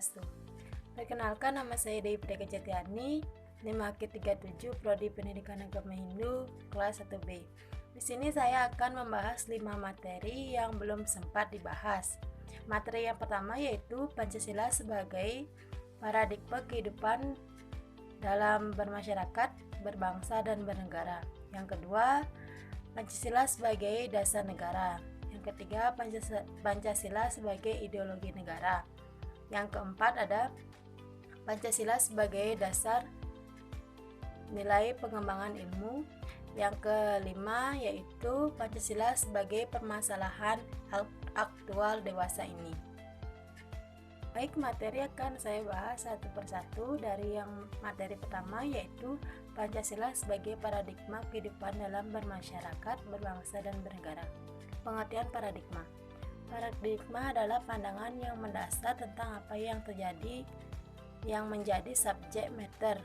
Swastiastu. Perkenalkan, nama saya Dewi Pridika Jatiani, NIM Akid 37, Prodi Pendidikan Agama Hindu, kelas 1B. Di sini saya akan membahas 5 materi yang belum sempat dibahas. Materi yang pertama yaitu Pancasila sebagai paradigma kehidupan dalam bermasyarakat, berbangsa, dan bernegara. Yang kedua, Pancasila sebagai dasar negara. Yang ketiga, Pancasila sebagai ideologi negara. Yang keempat ada Pancasila sebagai dasar nilai pengembangan ilmu. Yang kelima yaitu Pancasila sebagai permasalahan aktual dewasa ini. Baik, materi akan saya bahas satu persatu. Dari yang materi pertama yaitu Pancasila sebagai paradigma kehidupan dalam bermasyarakat, berbangsa, dan bernegara. Pengertian paradigma. Paradigma adalah pandangan yang mendasar tentang apa yang terjadi yang menjadi subjek matter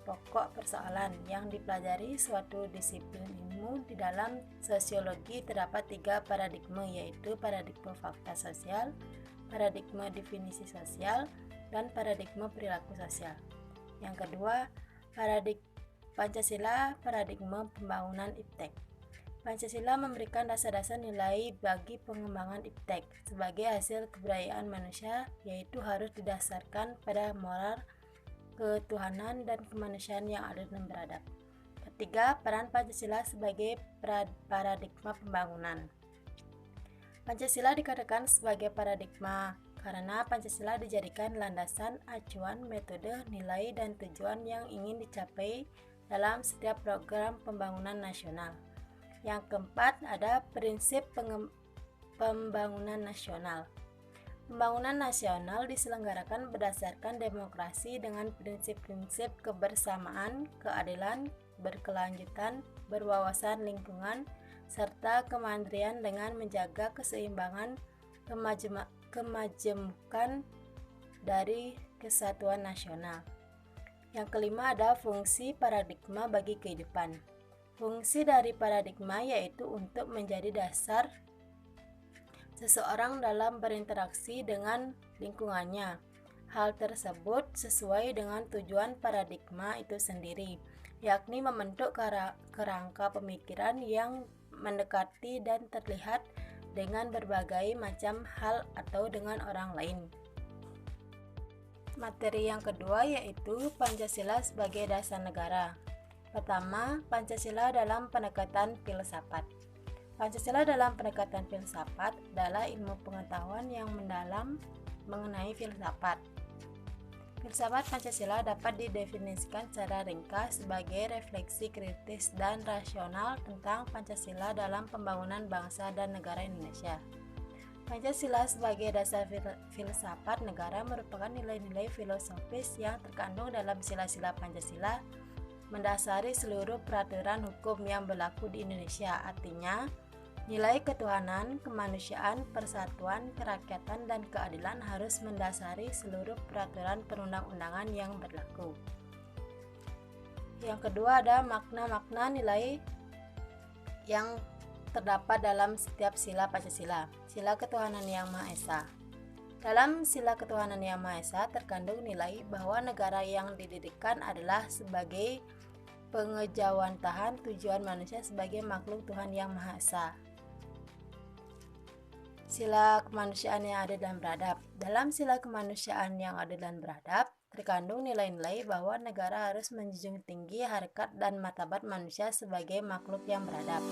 pokok persoalan yang dipelajari suatu disiplin ilmu. Di dalam sosiologi terdapat 3 paradigma, yaitu paradigma fakta sosial, paradigma definisi sosial, dan paradigma perilaku sosial. Yang kedua, Pancasila paradigma pembangunan iptek. Pancasila memberikan dasar-dasar nilai bagi pengembangan iptek sebagai hasil kebudayaan manusia, yaitu harus didasarkan pada moral, ketuhanan, dan kemanusiaan yang adil dan beradab. Ketiga, peran Pancasila sebagai paradigma pembangunan. Pancasila dikatakan sebagai paradigma karena Pancasila dijadikan landasan, acuan, metode, nilai, dan tujuan yang ingin dicapai dalam setiap program pembangunan nasional. Yang keempat, ada prinsip pembangunan nasional. Pembangunan nasional diselenggarakan berdasarkan demokrasi dengan prinsip-prinsip kebersamaan, keadilan, berkelanjutan, berwawasan lingkungan, serta kemandirian dengan menjaga keseimbangan kemajemukan dari kesatuan nasional. Yang kelima ada fungsi paradigma bagi kehidupan. Fungsi dari paradigma yaitu untuk menjadi dasar seseorang dalam berinteraksi dengan lingkungannya. Hal tersebut sesuai dengan tujuan paradigma itu sendiri, yakni membentuk kerangka pemikiran yang mendekati dan terlihat dengan berbagai macam hal atau dengan orang lain. Materi yang kedua yaitu Pancasila sebagai dasar negara. Pertama, Pancasila dalam pendekatan filsafat. Pancasila dalam pendekatan filsafat adalah ilmu pengetahuan yang mendalam mengenai filsafat. Filsafat Pancasila dapat didefinisikan secara ringkas sebagai refleksi kritis dan rasional tentang Pancasila dalam pembangunan bangsa dan negara Indonesia. Pancasila sebagai dasar filsafat negara merupakan nilai-nilai filosofis yang terkandung dalam sila-sila Pancasila, mendasari seluruh peraturan hukum yang berlaku di Indonesia. Artinya, nilai ketuhanan, kemanusiaan, persatuan, kerakyatan, dan keadilan harus mendasari seluruh peraturan perundang-undangan yang berlaku. Yang kedua ada makna-makna nilai yang terdapat dalam setiap sila Pancasila. Sila ketuhanan yang Maha Esa. Dalam sila ketuhanan yang Maha Esa terkandung nilai bahwa negara yang didirikan adalah sebagai pengejawantahan tujuan manusia sebagai makhluk Tuhan yang Maha Esa. Sila kemanusiaan yang adil dan beradab. Dalam sila kemanusiaan yang adil dan beradab terkandung nilai-nilai bahwa negara harus menjunjung tinggi harkat dan martabat manusia sebagai makhluk yang beradab.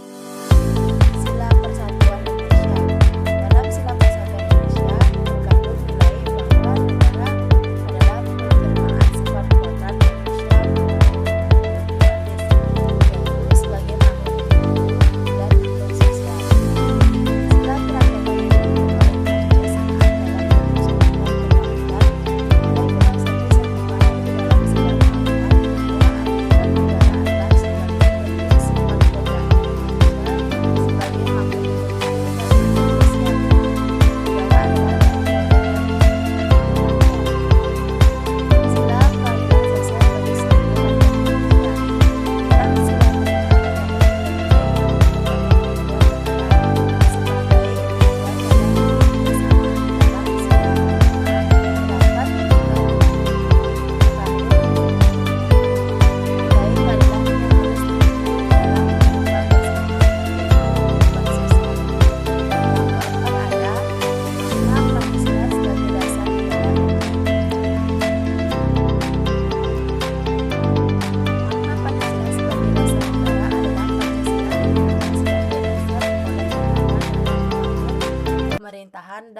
Sila persatuan Indonesia. Dalam sila persatuan Indonesia terkandung nilai bahwa negara adalah penjelmaan sifat kodrat Indonesia yaitu sebagai makhluk hidup dan bersosial. Sila kerakyatan sebagai makhluk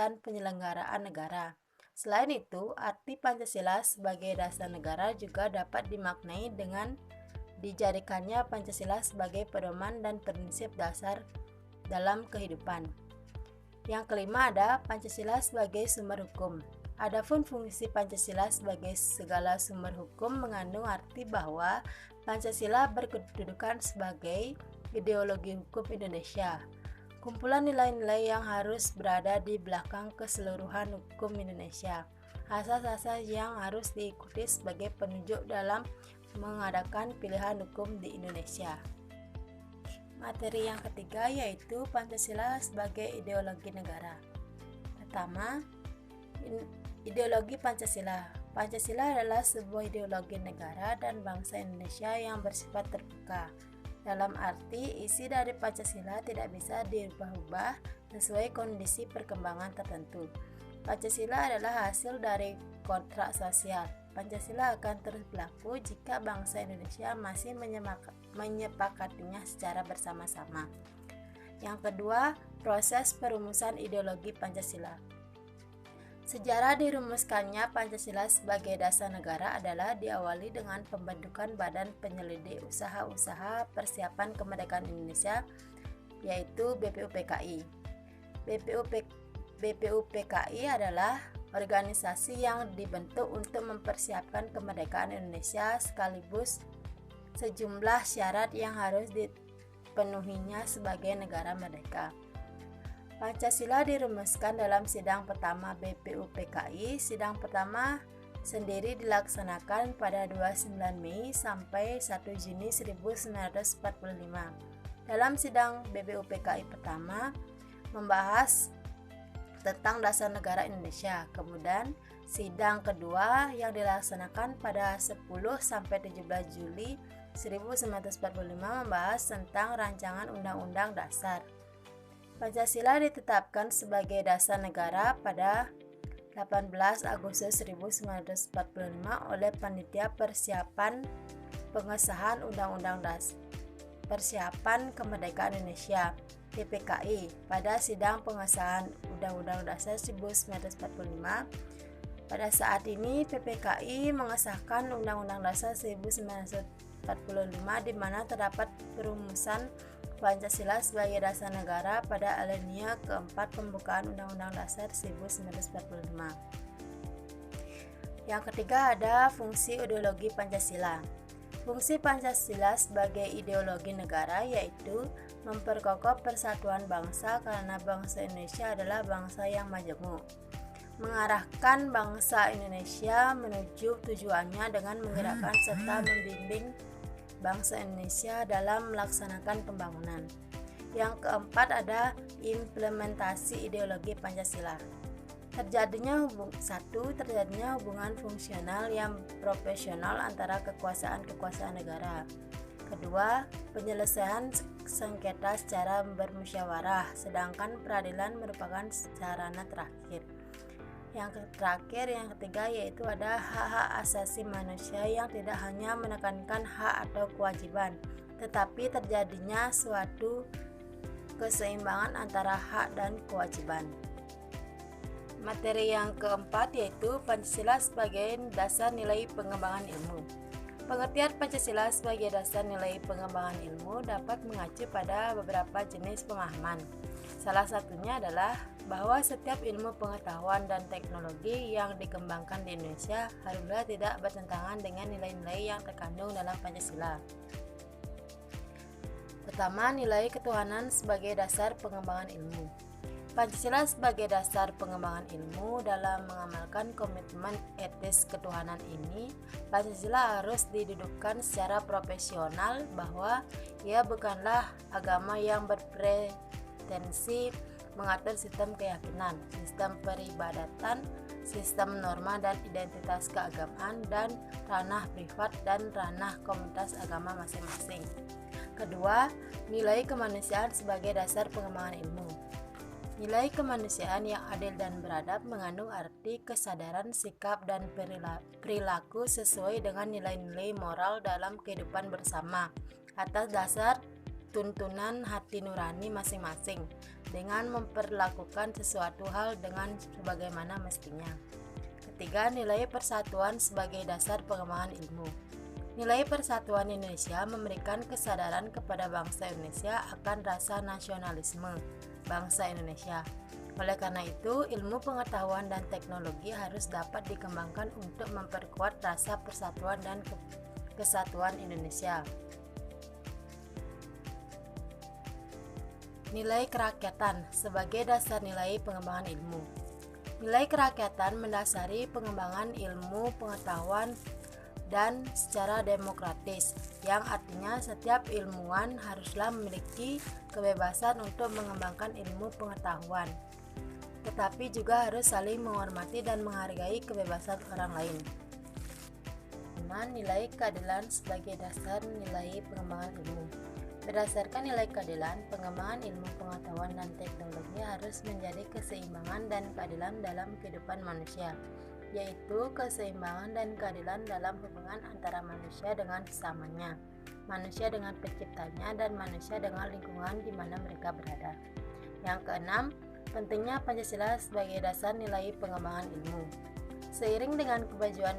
dan penyelenggaraan negara. Selain itu, arti Pancasila sebagai dasar negara juga dapat dimaknai dengan dijadikannya Pancasila sebagai pedoman dan prinsip dasar dalam kehidupan. Yang kelima ada Pancasila sebagai sumber hukum. Adapun fungsi Pancasila sebagai segala sumber hukum mengandung arti bahwa Pancasila berkedudukan sebagai ideologi hukum Indonesia, kumpulan nilai-nilai yang harus berada di belakang keseluruhan hukum Indonesia, asas-asas yang harus diikuti sebagai penunjuk dalam mengadakan pilihan hukum di Indonesia. Materi yang ketiga yaitu Pancasila sebagai ideologi negara. Pertama, ideologi Pancasila. Pancasila adalah sebuah ideologi negara dan bangsa Indonesia yang bersifat terbuka. Dalam arti, isi dari Pancasila tidak bisa dirubah-ubah sesuai kondisi perkembangan tertentu. Pancasila adalah hasil dari kontrak sosial. Pancasila akan terus berlaku jika bangsa Indonesia masih menyepakatinya secara bersama-sama. Yang kedua, proses perumusan ideologi Pancasila. Sejarah dirumuskannya Pancasila sebagai dasar negara adalah diawali dengan pembentukan Badan Penyelidik Usaha-Usaha Persiapan Kemerdekaan Indonesia, yaitu BPUPKI. BPUPKI adalah organisasi yang dibentuk untuk mempersiapkan kemerdekaan Indonesia sekaligus sejumlah syarat yang harus dipenuhinya sebagai negara merdeka. Pancasila dirumuskan dalam sidang pertama BPUPKI. Sidang pertama sendiri dilaksanakan pada 29 Mei sampai 1 Juni 1945. Dalam sidang BPUPKI pertama membahas tentang dasar negara Indonesia. Kemudian sidang kedua yang dilaksanakan pada 10 sampai 17 Juli 1945 membahas tentang rancangan Undang-Undang Dasar. Pancasila ditetapkan sebagai dasar negara pada 18 Agustus 1945 oleh Panitia Persiapan Pengesahan Undang-Undang Dasar Persiapan Kemerdekaan Indonesia PPKI pada sidang pengesahan Undang-Undang Dasar 1945. Pada saat ini PPKI mengesahkan Undang-Undang Dasar 1945 di mana terdapat perumusan Pancasila sebagai dasar negara pada alinea keempat pembukaan Undang-Undang Dasar 1945. Yang ketiga ada fungsi ideologi Pancasila. Fungsi Pancasila sebagai ideologi negara yaitu memperkokoh persatuan bangsa karena bangsa Indonesia adalah bangsa yang majemuk, mengarahkan bangsa Indonesia menuju tujuannya dengan menggerakkan serta membimbing bangsa Indonesia dalam melaksanakan pembangunan. Yang keempat ada implementasi ideologi Pancasila. Terjadinya hubungan fungsional yang profesional antara kekuasaan negara. Kedua, penyelesaian sengketa secara bermusyawarah, sedangkan peradilan merupakan sarana terakhir. Yang terakhir, yang ketiga yaitu ada hak-hak asasi manusia yang tidak hanya menekankan hak atau kewajiban, tetapi terjadinya suatu keseimbangan antara hak dan kewajiban. Materi yang keempat yaitu Pancasila sebagai dasar nilai pengembangan ilmu. Pengertian Pancasila sebagai dasar nilai pengembangan ilmu dapat mengacu pada beberapa jenis pemahaman. Salah satunya adalah bahwa setiap ilmu pengetahuan dan teknologi yang dikembangkan di Indonesia haruslah tidak bertentangan dengan nilai-nilai yang terkandung dalam Pancasila. Pertama, nilai ketuhanan sebagai dasar pengembangan ilmu. Pancasila sebagai dasar pengembangan ilmu dalam mengamalkan komitmen etis ketuhanan ini, Pancasila harus didudukkan secara profesional bahwa ia bukanlah agama yang berpretensi mengatur sistem keyakinan, sistem peribadatan, sistem norma dan identitas keagamaan, dan ranah privat dan ranah komunitas agama masing-masing. Kedua, nilai kemanusiaan sebagai dasar pengembangan ilmu. Nilai kemanusiaan yang adil dan beradab mengandung arti kesadaran sikap dan perilaku sesuai dengan nilai-nilai moral dalam kehidupan bersama atas dasar tuntunan hati nurani masing-masing dengan memperlakukan sesuatu hal dengan sebagaimana mestinya. Ketiga, nilai persatuan sebagai dasar pengembangan ilmu. Nilai persatuan Indonesia memberikan kesadaran kepada bangsa Indonesia akan rasa nasionalisme bangsa Indonesia. Oleh karena itu, ilmu pengetahuan dan teknologi harus dapat dikembangkan untuk memperkuat rasa persatuan dan kesatuan Indonesia. Nilai kerakyatan sebagai dasar nilai pengembangan ilmu. Nilai kerakyatan mendasari pengembangan ilmu pengetahuan dan secara demokratis, yang artinya setiap ilmuwan haruslah memiliki kebebasan untuk mengembangkan ilmu pengetahuan, tetapi juga harus saling menghormati dan menghargai kebebasan orang lain. 5. Nilai keadilan sebagai dasar nilai pengembangan ilmu. Berdasarkan nilai keadilan, pengembangan ilmu pengetahuan dan teknologi harus menjadi keseimbangan dan keadilan dalam kehidupan manusia, yaitu keseimbangan dan keadilan dalam hubungan antara manusia dengan sesamanya, manusia dengan penciptanya, dan manusia dengan lingkungan di mana mereka berada. Yang keenam, pentingnya Pancasila sebagai dasar nilai pengembangan ilmu. Seiring dengan kemajuan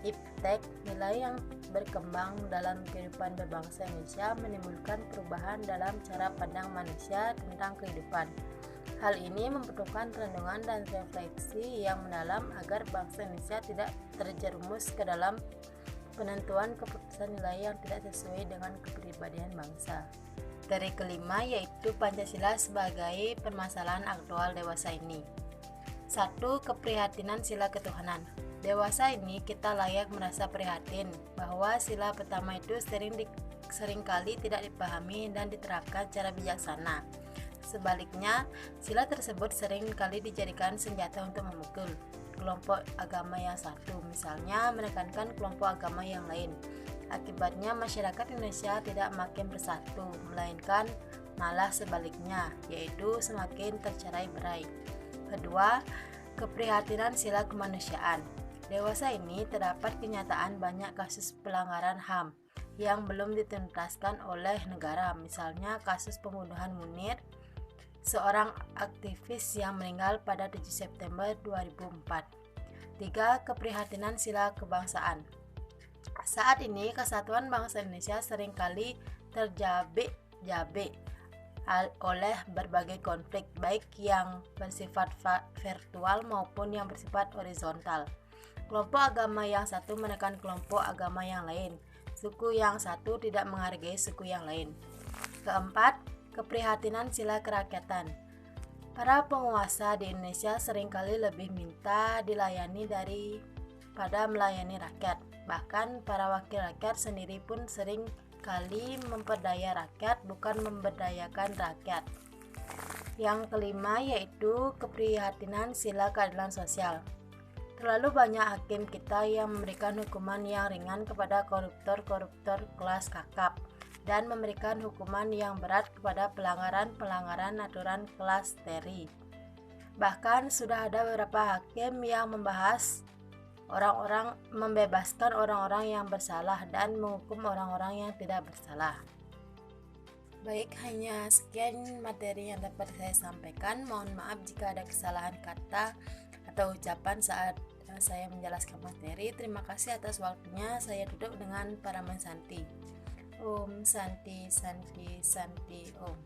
iptek, nilai yang berkembang dalam kehidupan berbangsa Indonesia menimbulkan perubahan dalam cara pandang manusia tentang kehidupan. Hal ini membutuhkan renungan dan refleksi yang mendalam agar bangsa Indonesia tidak terjerumus ke dalam penentuan keputusan nilai yang tidak sesuai dengan kepribadian bangsa. Dari kelima, yaitu Pancasila sebagai permasalahan aktual dewasa ini. 1. Keprihatinan sila ketuhanan. Dewasa ini kita layak merasa prihatin bahwa sila pertama itu seringkali tidak dipahami dan diterapkan secara bijaksana. Sebaliknya, sila tersebut sering kali dijadikan senjata untuk memukul kelompok agama yang satu, misalnya menekankan kelompok agama yang lain. Akibatnya masyarakat Indonesia tidak makin bersatu, melainkan malah sebaliknya, yaitu semakin tercerai-berai. Kedua, keprihatinan sila kemanusiaan. Dewasa ini terdapat kenyataan banyak kasus pelanggaran HAM yang belum dituntaskan oleh negara, misalnya kasus pembunuhan Munir, seorang aktivis yang meninggal pada 7 September 2004. 3. Keprihatinan sila kebangsaan. Saat ini kesatuan bangsa Indonesia seringkali terjabik-jabik oleh berbagai konflik, baik yang bersifat virtual maupun yang bersifat horizontal. Kelompok agama yang satu menekan kelompok agama yang lain. Suku yang satu tidak menghargai suku yang lain. Keempat, keprihatinan sila kerakyatan. Para penguasa di Indonesia seringkali lebih minta dilayani daripada melayani rakyat. Bahkan para wakil rakyat sendiri pun sering kali memperdaya rakyat, bukan memberdayakan rakyat. Yang kelima, yaitu keprihatinan sila keadilan sosial. Terlalu banyak hakim kita yang memberikan hukuman yang ringan kepada koruptor-koruptor kelas kakap dan memberikan hukuman yang berat kepada pelanggaran-pelanggaran aturan kelas teri. Bahkan sudah ada beberapa hakim yang membebaskan orang-orang yang bersalah dan menghukum orang-orang yang tidak bersalah. Baik, hanya sekian materi yang dapat saya sampaikan. Mohon maaf jika ada kesalahan kata atau ucapan saat saya menjelaskan materi. Terima kasih atas waktunya. Saya duduk dengan para mensanti. Om Santi Santi Santi Om.